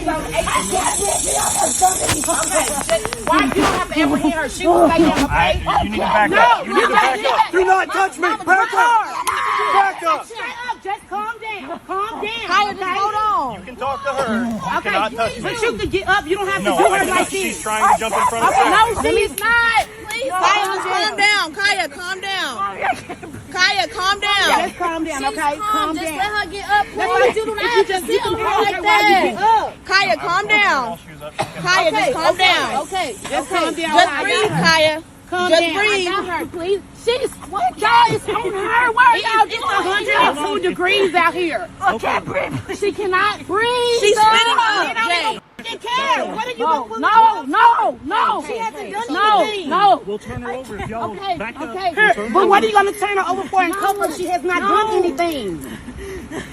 Why you don't have to ever hit her? She was back there, okay? You need to back up. You need to back up. Do not touch me. Back up. Back up. Shut up. Just calm down. Calm down. Kaya, just hold on. You can talk to her. You cannot touch me. But you can get up. You don't have to No, do her I like cannot. this. She's trying to jump in front of Okay, me. no, she's not. Kaya, just calm down. Kaya, calm down. Kaya, calm down. Just calm down, okay? Calm Just down. let her get up. That's why Please. You don't have to sit on her like that. Kaya, Calm down. Kaya, just calm down. Okay, just calm down. Just breathe, Kaya. Calm Just down. breathe. I got her, please. She's what? Guys, on her. Where y'all? It's 102 degrees out here. I can't breathe. She cannot breathe. She's spitting up, They don't Jay. even care. What are you gonna put? No. She hasn't done No. anything. We'll turn her over if y'all Okay, back up. okay. But what are you gonna turn her over for and cuff her? She has not done anything.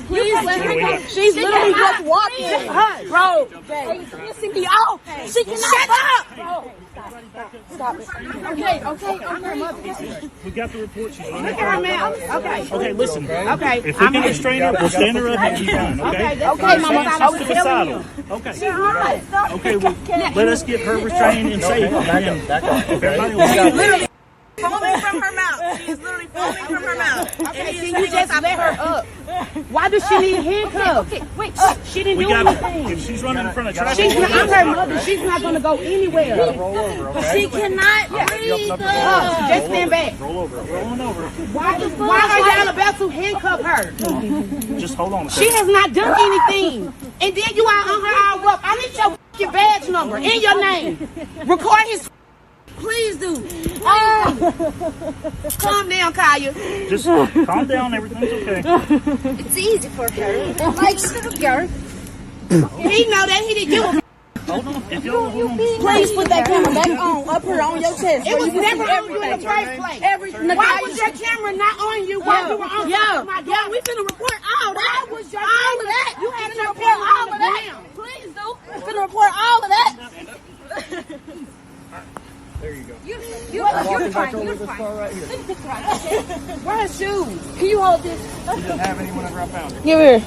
Please let her go. She's literally just walking. Hush, bro. Are you pissing me off? She cannot. Shut up. Stop it. Okay. We got the report. She's running. Look at her mouth. Okay. Okay, listen. Okay. If we can restrain her, we'll stand her up and she's fine, okay? Okay, Mama. I was to the telling saddle. you. Okay. She's not. Okay, well, let us get her restrained and safe. Everybody will Literally foaming from her mouth. She's literally foaming from her mouth. Okay, can you just let her up? Why does she need handcuffs? Okay, wait. She didn't We do got anything. if she's running in front of traffic. She's not, I'm her mother. She's not going to go anywhere. She cannot breathe. Just stand back. Roll over. Rolling over. Why are y'all about to handcuff her? Just hold on a She second. has not done anything. And then you are on her all rough. I need your f***ing badge number and your name. Record his. Please do. Calm down, Kaya. Just calm down. Everything's okay. It's easy for her. Like sugar. He know that. He didn't give a Hold on. If y'all hold on. Please put that camera back on, up here on your chest. It was never on you in the first place. Why was your camera not on you while you were on top of my daughter? we finna report all that. Why was your all of that. You had finna your report camera all on of the that. ground. Please do. We finna report all of that. There you go. You're fine. You're fine. Where her shoes? Can you hold this? She didn't have any whenever I found her. Give here.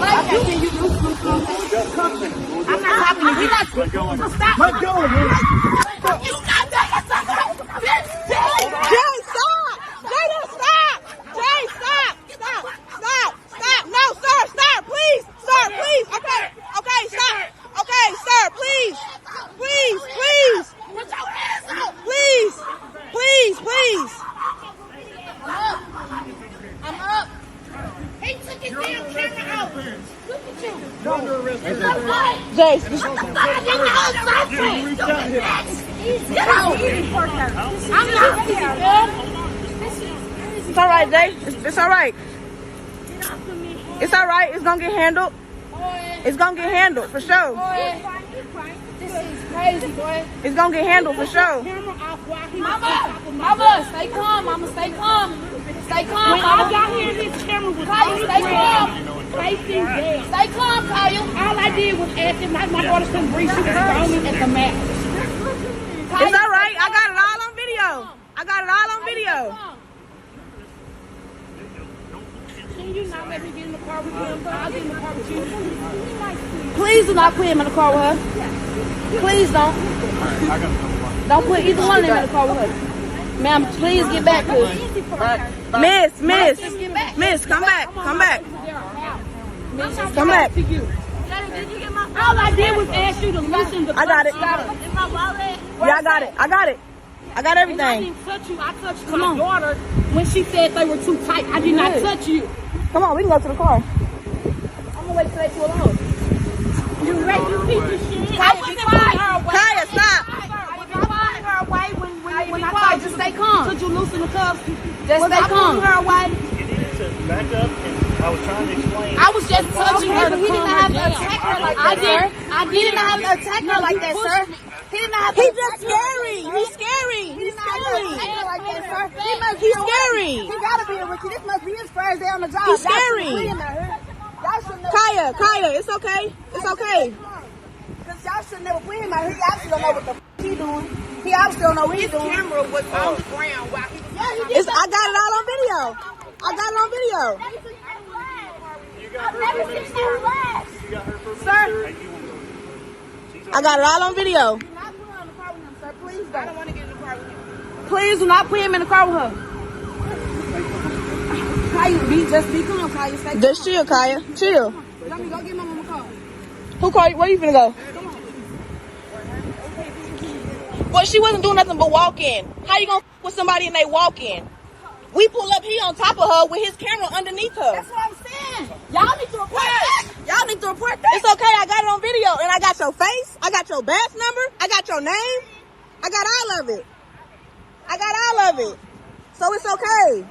Okay, can you do something? I'm not talking to you. Let go of her. Stop. Let go of her. You not doing something. Jay, stop! Jay, no, stop! Jay, stop! Stop! Stop! Stop! No, sir, sir, please! Sir, please! Okay, okay, stop! Okay, sir, please! Please, please! Put your hands up. Please! Please, please! I'm up! He took his damn camera out. Look at you. Jay, Get out. I'm not here. it's alright, Jay. It's alright. It's alright. It's gonna get handled. It's gonna get handled for sure. This is crazy, boy. It's gonna get handled for sure. Camera off while he Mama, stay calm. Mama, stay calm. Stay calm. When I got here, this camera was Kaya, on the stay ground, calm. facing down. Stay calm, Kaya. All I did was ask him, my daughter couldn't breathe. She was foaming at the mouth. It's alright. I got it all on video. I got it all on video. Can you not let me get in the car with him? I'll get in the car with you. Please do not put him in the car with her. Please don't. Don't put either one of them in the car with her. Ma'am, please get back, please. Miss, come back. Come back. Come back. To you. All I did was ask you to listen to I got it. Is my wallet? Yeah, I got it. I got it. I got I everything. didn't touch you. I touched my daughter when she said they were too tight. I did not touch you. Come on, we can go to the car. I'm gonna wait till they pull out. You ready to piece of shit? I wasn't pushing her away. Kaya, stop. I was not pushing her away when I quiet. told you Just stay calm. Could you loosen the cuffs? Just Was stay I calm. pushing her away? You needed to back up, and I was trying to explain. I was just touching her to He did calm not her have to down. attack her like I that, did. sir. I He did not have to attack her like that, sir. He did not have to. He's just scary. He's scary. He's scary. Like that, sir. He's scary. He gotta be a rookie. This must be his first day on the job. He's scary. Y'all should never. Kaya, it's okay. It's okay. Cause y'all should never put him out here. He obviously don't know what the he doing. He obviously don't know what he's His doing. camera was on the ground while he was. I got it all on video. I got it on video. Sir, I got it all on video. Do not put her in the car with him, sir. Please don't. I don't want to get in the car with him. Please do not put him in the car with her. Kaya, just be calm, Kaya. Stay calm. Just chill, Kaya. Chill. Let me go get my mama car. Who called you? Where you finna go? Well, she wasn't doing nothing but walking. How you gonna with somebody and they walking? We pull up, he on top of her with his camera underneath her. That's what I'm saying. Y'all need to report that. Y'all need to report that. It's okay, I got it on video. And I got your face, I got your badge number, I got your name, I got all of it. I got all of it. So it's okay.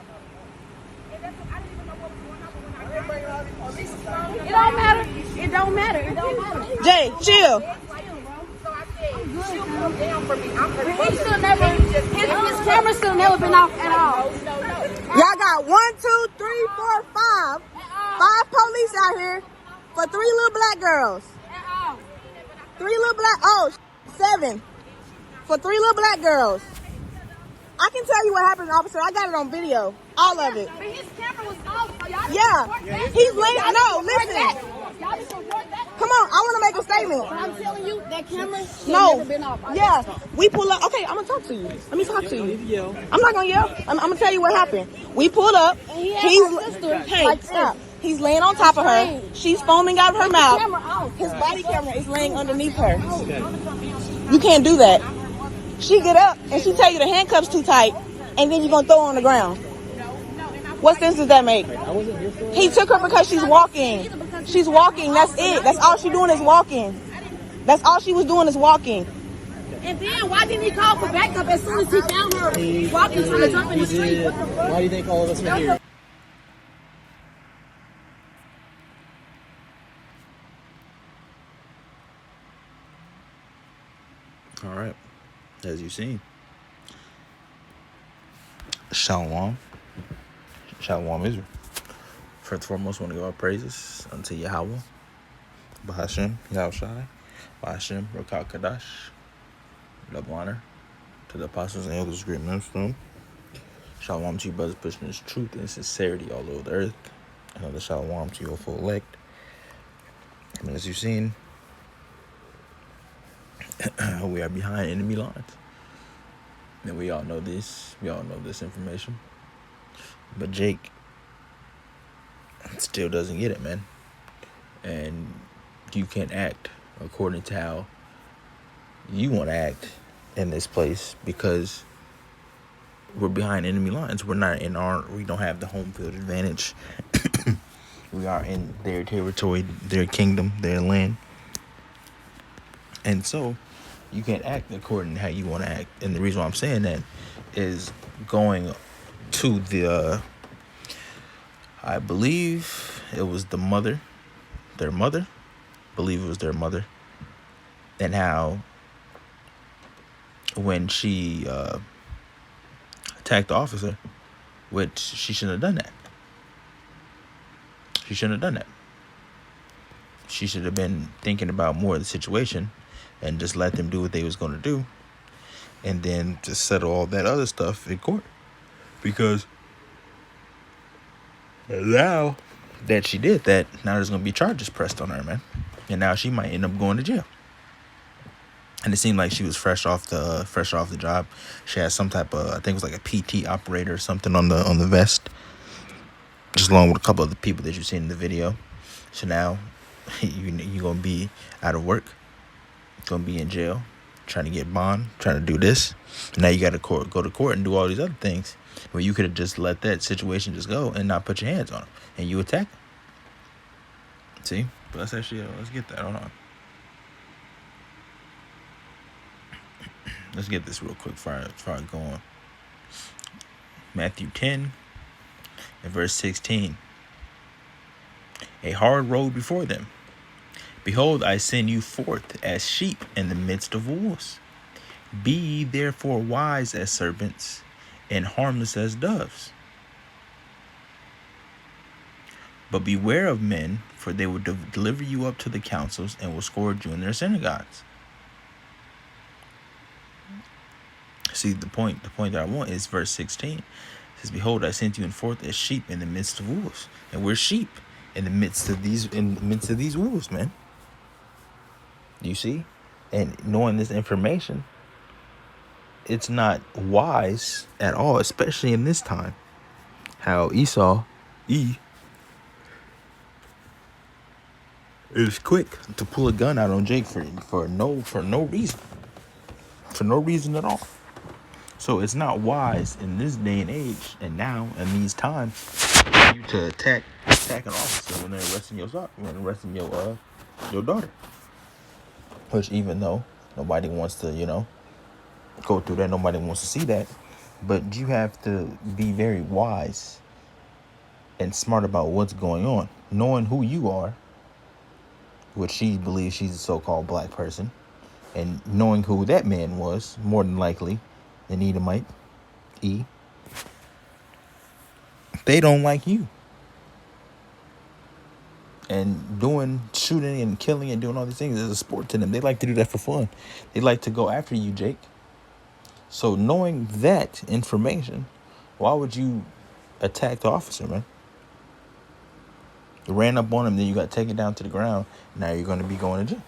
It don't matter. It don't matter. It don't matter. Jay, chill. His camera still never been off at all. Y'all got 1, 2, 3, 4, 5. 5 police out here for 3 little black girls. 3 little black, 7. For 3 little black girls. I can tell you what happened, officer. I got it on video. All of it. But his camera was off. So y'all Yeah. He's laying, no, listen. Y'all need to report that. Come on, I want to make a statement. I'm telling you, that camera should No. never been off. Yeah. We pull up. Okay, I'm going to talk to you. Let me talk to you. I'm not going to yell. I'm going to tell you what happened. We pulled up. he had my sister Hey, like stop. He's laying on top of her. She's foaming out of her mouth. camera off. His body camera is laying underneath her. You can't do that. She get up and she tell you the handcuffs too tight, and then you're going to throw her on the ground. What sense does that make? He took her because she's walking. She's walking. That's it. That's all she's doing is walking. That's all she was doing is walking. And then why didn't he call for backup as soon as he found her walking trying to jump in the street? What the fuck? Why do you think all of us are here? All right, as you've seen, Shalom Israel. First and foremost, I want to give our praises unto Yahweh, Bahashem, Yahushai, Bahashem, Rakal Kadash, double honor to the apostles and elders, great ministry. Shalom to you, brothers, pushing this truth and sincerity all over the earth. Another shalom to your full elect. And as you've seen, we are behind enemy lines. And we all know this. We all know this information. But Jake still doesn't get it, man. And you can't act according to how you want to act in this place because we're behind enemy lines. We don't have the home field advantage. We are in their territory, their kingdom, their land. And so you can't act according to how you want to act. And the reason why I'm saying that is going to the, I believe it was their mother, and how when she attacked the officer, which she shouldn't have done that. She shouldn't have done that. She should have been thinking about more of the situation and just let them do what they was going to do and then just settle all that other stuff in court. Because now that she did that, now there's going to be charges pressed on her, man. And now she might end up going to jail. And it seemed like she was fresh off the job. She had some type of, I think it was like a PT operator or something on the vest, just along with a couple of the people that you've seen in the video. So now you're gonna be out of work, gonna be in jail, trying to get bond, trying to do this. Now you got to go to court and do all these other things. Where you could have just let that situation just go and not put your hands on them, and you attack them. See, but let's get that. Hold on. Let's get this real quick before I go on. Matthew 10 and verse 16. A hard road before them. Behold, I send you forth as sheep in the midst of wolves. Be ye therefore wise as serpents and harmless as doves. But beware of men, for they will deliver you up to the councils and will scourge you in their synagogues. See, the point that I want is verse 16. It says, behold, I sent you forth as sheep in the midst of wolves. And we're sheep in the midst of these wolves, man. You see? And knowing this information, it's not wise at all, especially in this time. How E is quick to pull a gun out on Jake for no reason. For no reason at all. So it's not wise in this day and age, and now in these times, for you to attack an officer when they're arresting your daughter. Which, even though nobody wants to, go through that, nobody wants to see that, but you have to be very wise and smart about what's going on, knowing who you are, which she believes she's a so-called black person, and knowing who that man was, more than likely, an Edomite, E. They don't like you. And shooting and killing and doing all these things is a sport to them. They like to do that for fun. They like to go after you, Jake. So knowing that information, why would you attack the officer, man? You ran up on him, then you got taken down to the ground. Now you're going to be going to jail.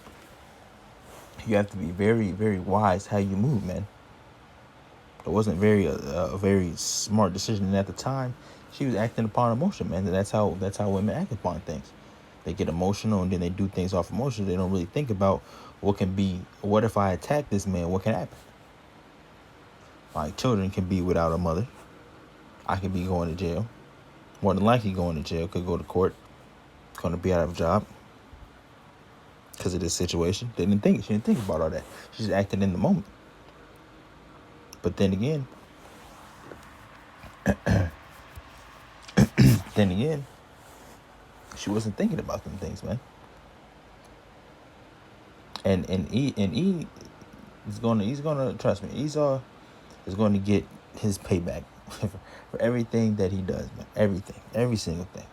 You have to be very, very wise how you move, man. It wasn't a very smart decision. And at the time, she was acting upon emotion, man. And that's how women act upon things. They get emotional and then they do things off emotion. They don't really think about what if I attack this man, what can happen? My children can be without a mother. I could be going to jail. More than likely going to jail, could go to court. Going to be out of a job because of this situation. She didn't think about all that. She's acting in the moment. But then again, she wasn't thinking about them things, man. And E is gonna trust me. Esau is going to get his payback for everything that he does, man. Everything, every single thing.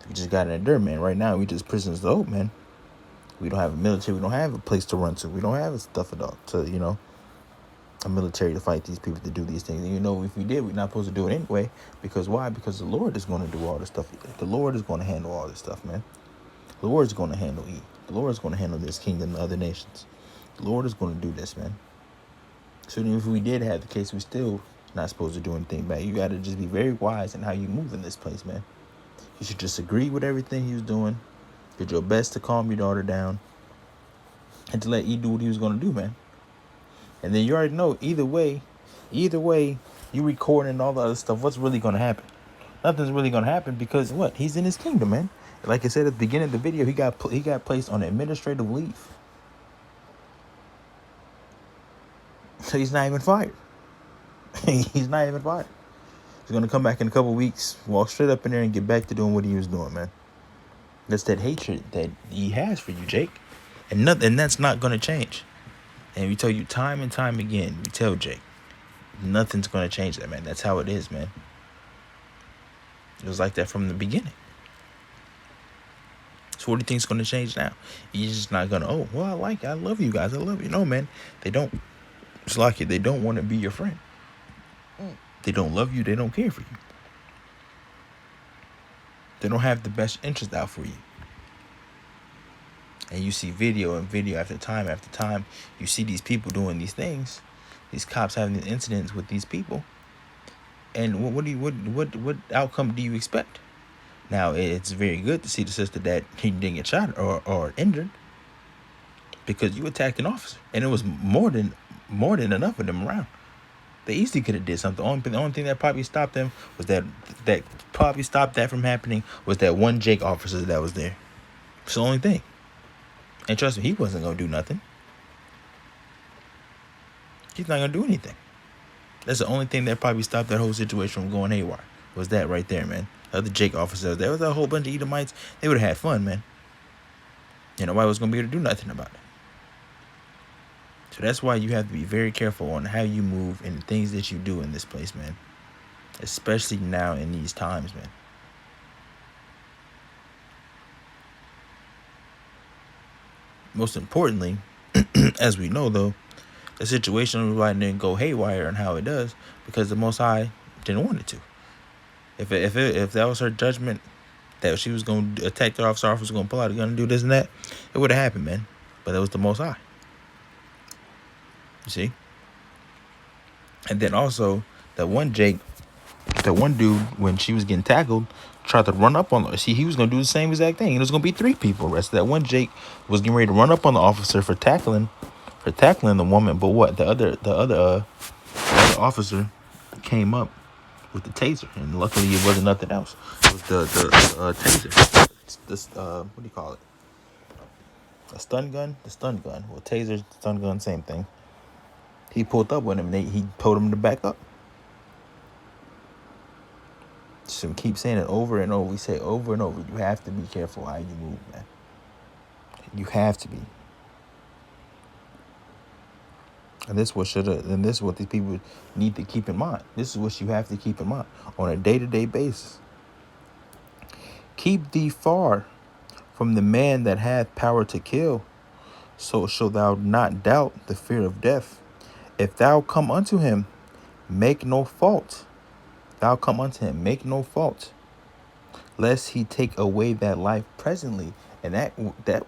We just got to endure, man. Right now, we just prisoners of hope, man. We don't have a military. We don't have a place to run to. We don't have a stuff at all to, a military to fight these people to do these things. And if we did, we're not supposed to do it anyway. Because why? Because the Lord is going to do all this stuff. The Lord is going to handle all this stuff, man. The Lord is going to handle E. The Lord is going to handle this kingdom and other nations. The Lord is going to do this, man. So even if we did have the case, we still not supposed to do anything bad. You got to just be very wise in how you move in this place, man. You should just agree with everything he was doing. Did your best to calm your daughter down. And to let E do what he was going to do, man. And then you already know, either way, you recording and all the other stuff, what's really going to happen? Nothing's really going to happen because what? He's in his kingdom, man. Like I said at the beginning of the video, he got placed on administrative leave. So he's not even fired. He's not even fired. He's going to come back in a couple weeks, walk straight up in there and get back to doing what he was doing, man. That's that hatred that he has for you, Jake. And that's not going to change. And we tell you time and time again, we tell Jake, nothing's going to change that, man. That's how it is, man. It was like that from the beginning. So what do you think is going to change now? He's just not going to, I love you guys. I love you. No, man. They don't. It's like it. They don't want to be your friend. They don't love you. They don't care for you. They don't have the best interest out for you. And you see video after time, you see these people doing these things, these cops having these incidents with these people. And what outcome do you expect? Now, it's very good to see the sister that he didn't get shot or injured because you attacked an officer, and it was more than enough of them around. They easily could have did something. The only thing that probably stopped them was that probably stopped that from happening was that one Jake officer that was there. It's the only thing. And trust me, he wasn't going to do nothing. He's not going to do anything. That's the only thing that probably stopped that whole situation from going haywire. Was that right there, man. The other Jake officers, there was a whole bunch of Edomites. They would have had fun, man. And nobody was going to be able to do nothing about it. So that's why you have to be very careful on how you move and the things that you do in this place, man. Especially now in these times, man. Most importantly, as we know, though, the situation didn't go haywire and how it does because the Most High didn't want it to. If that was her judgment, that she was going to attack the officer was going to pull out a gun and do this and that, it would have happened, man. but it was the Most High. You see? And then also, that one dude, when she was getting tackled, tried to run up on her. See, he was going to do the same exact thing. And it was going to be 3 people arrested. That one Jake was getting ready to run up on the officer for tackling the woman. But what? The other officer came up with the taser. And luckily, it wasn't nothing else. It was the taser. This, what do you call it? A stun gun? The stun gun. Well, taser, stun gun, same thing. He pulled up with him. He told him to back up. So keep saying it over and over. We say over and over. You have to be careful how you move, man. You have to be. And this is what these people need to keep in mind. This is what you have to keep in mind on a day-to-day basis. Keep thee far from the man that hath power to kill, so shalt thou not doubt the fear of death. If thou come unto him, make no fault. Thou come unto him, make no fault, lest he take away that life presently. And that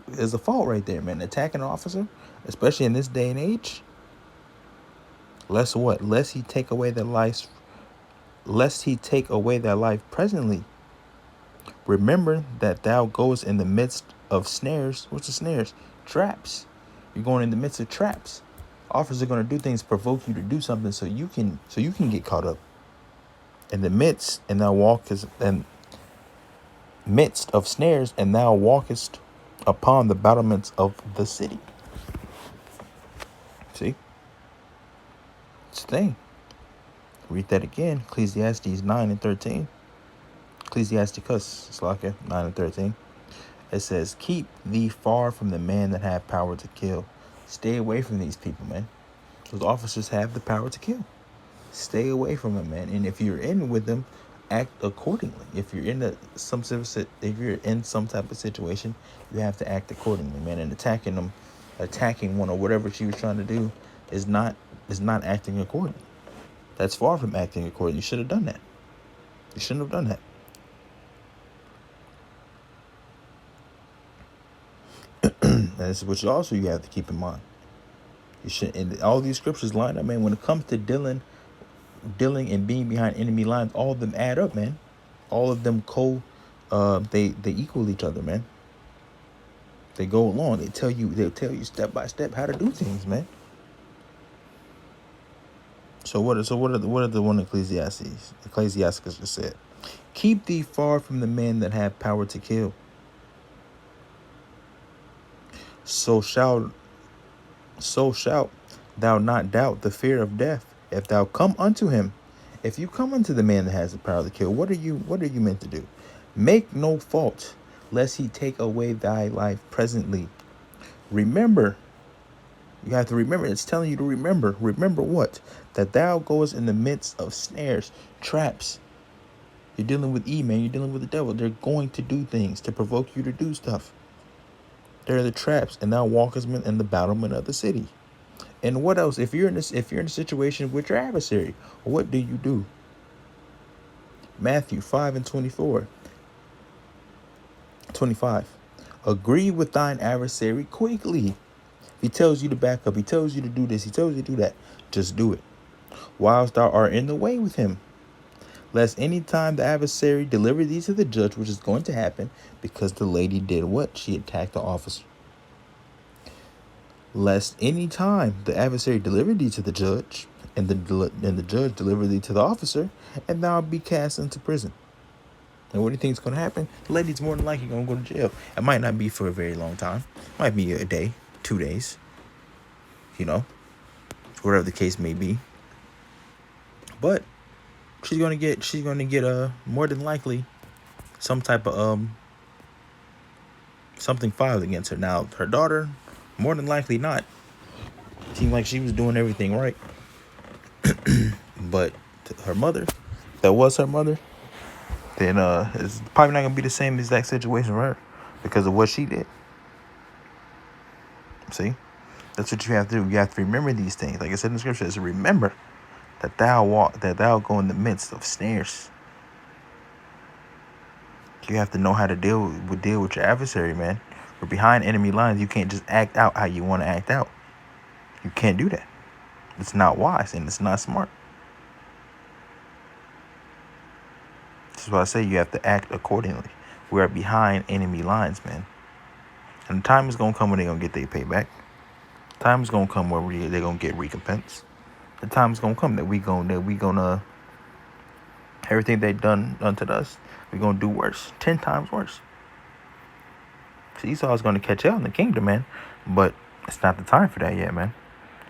is a fault right there, man. Attacking an officer, especially in this day and age. Lest what? Lest he take away that life. Lest he take away that life presently. Remember that thou goest in the midst of snares. What's the snares? Traps. You're going in the midst of traps. Officers are going to do things to provoke you to do something so you can get caught up. In the midst, and thou walkest in midst of snares, and thou walkest upon the battlements of the city. See? It's a thing. Read that again. Ecclesiastes 9 and 13. Ecclesiasticus, Slakia, 9 and 13. It says, keep thee far from the man that hath power to kill. Stay away from these people, man. Those officers have the power to kill. Stay away from them, man. And if you're in with them, act accordingly. If you're in some type of situation, you have to act accordingly, man. And attacking one or whatever she was trying to do is not acting accordingly. That's far from acting accordingly. You should have done that. You shouldn't have done that. And this is what you have to keep in mind. You should, and all these scriptures line up, man. When it comes to dealing and being behind enemy lines, all of them add up, man. All of them they equal each other, man. They go along. They'll tell you step by step how to do things, man. So what are the one Ecclesiastes just said? Keep thee far from the man that have power to kill. So shalt thou not doubt the fear of death. If thou come unto him, if you come unto the man that has the power to kill, what are you meant to do? Make no fault, lest he take away thy life presently. Remember, you have to remember. It's telling you to remember. Remember what? That thou goest in the midst of snares, traps. You're dealing with man. You're dealing with the devil. They're going to do things to provoke you to do stuff. They're the traps, and thou walkest in the battlement of the city. And what else? If you're in a situation with your adversary, what do? Matthew 5 and 24. 25. Agree with thine adversary quickly. He tells you to back up. He tells you to do this. He tells you to do that. Just do it. Whilst thou art in the way with him. Lest any time the adversary deliver thee to the judge, which is going to happen because the lady did what? She attacked the officer. Lest any time the adversary deliver thee to the judge, and the judge deliver thee to the officer, and thou be cast into prison. And what do you think is going to happen? The lady's more than likely going to go to jail. It might not be for a very long time. It might be a day, 2 days. Whatever the case may be. But she's gonna get more than likely some type of something filed against her. Now her daughter, more than likely not. Seemed like she was doing everything right. But her mother, that was her mother, then it's probably not gonna be the same exact situation for her because of what she did. See? That's what you have to do. You have to remember these things. Like I said in the scripture, is remember that thou go in the midst of snares. You have to know how to deal with your adversary, man. We're behind enemy lines. You can't just act out how you want to act out. You can't do that. It's not wise and it's not smart. This is why I say you have to act accordingly. We are behind enemy lines, man. And the time is going to come when they're going to get their payback. The time is going to come where they're going to get recompense. The time is going to come that we gonna everything they done unto us, we're going to do worse. 10 times worse. So Esau is going to catch hell in the kingdom, man. But it's not the time for that yet, man.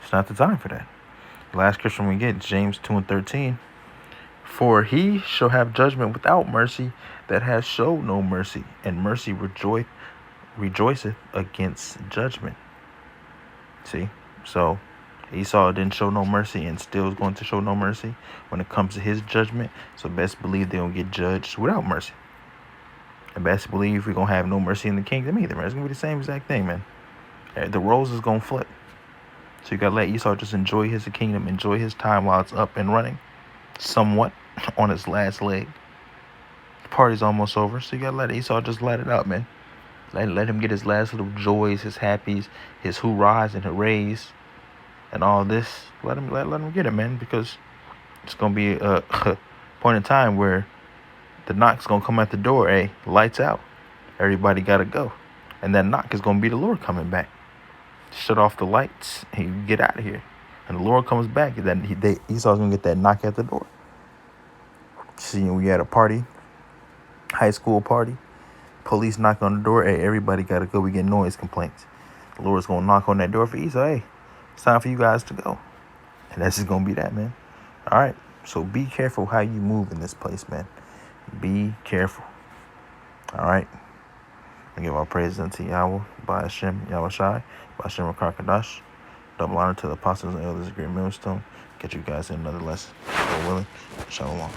It's not the time for that. The last scripture we get, James 2:13. For he shall have judgment without mercy that has showed no mercy, and mercy rejoiceth against judgment. See? So Esau didn't show no mercy and still is going to show no mercy when it comes to his judgment. So best believe they're going to get judged without mercy. And best believe we're going to have no mercy in the kingdom either, man. It's going to be the same exact thing, man. The roles is going to flip. So you got to let Esau just enjoy his kingdom, enjoy his time while it's up and running somewhat on its last leg. The party's almost over, so you got to let Esau just let it out, man. Let him get his last little joys, his happies, his hoorahs and hoorays and all this. Let him get it, man, because it's going to be a point in time where the knock's going to come at the door. Hey, lights out. Everybody got to go. And that knock is going to be the Lord coming back. Shut off the lights and you get out of here. And the Lord comes back. And then Esau's going to get that knock at the door. See, we had a party, high school party. Police knock on the door. Hey, everybody got to go. We get noise complaints. The Lord's going to knock on that door for Esau. Hey, it's time for you guys to go. And that's just going to be that, man. All right. So be careful how you move in this place, man. Be careful. All right. I give our praise unto Yahweh, by Hashem, Yahweh Shai, by Hashem Rakakadash. Double honor to the apostles and elders of Great Millstone. Catch you guys in another lesson. God willing. Shalom.